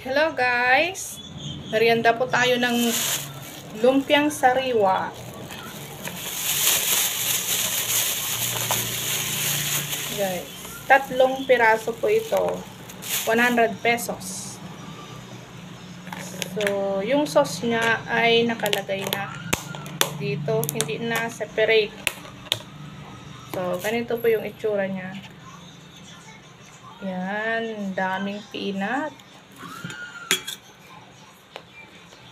Hello guys! Merienda po tayo ng lumpiang sariwa. Guys, 3 piraso po ito. 100 pesos. So, yung sauce niya ay nakalagay na dito. Hindi na separate. So, ganito po yung itsura niya. Yan, daming peanut.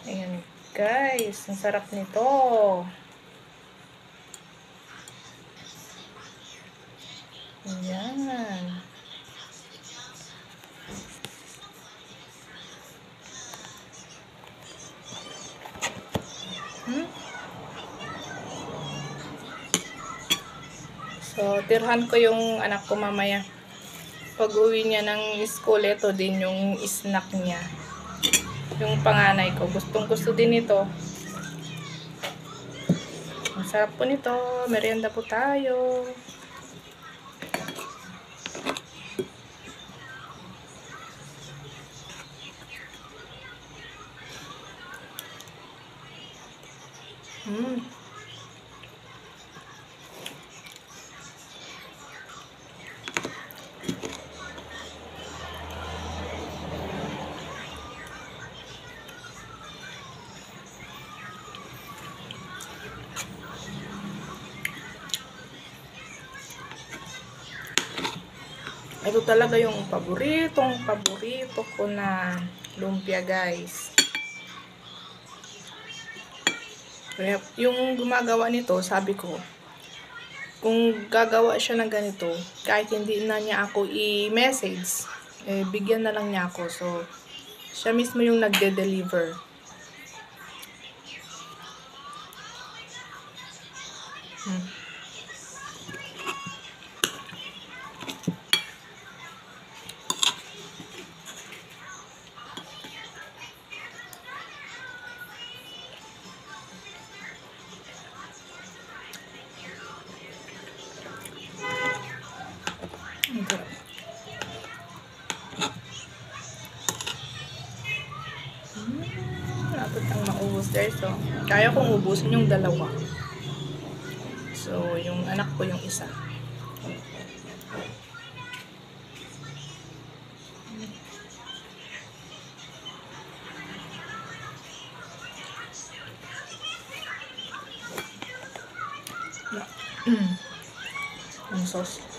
Ayan guys, ang sarap nito. Ayan. So, tirhan ko yung anak ko mamaya. Pag uwi niya ng school, ito din yung snack niya. Yung panganay ko, gustong gusto din ito. Ang sarap po nito. Merienda po tayo. Ito talaga yung paborito ko na lumpia guys. Kaya yung gumagawa nito, sabi ko, kung gagawa siya ng ganito, kahit hindi na niya ako i-message, bigyan na lang niya ako. So, siya mismo yung nagde-deliver. Dapat ang maubos guys. So, kaya kong ubusin yung dalawa. So, yung anak ko yung isa. Ang sauce.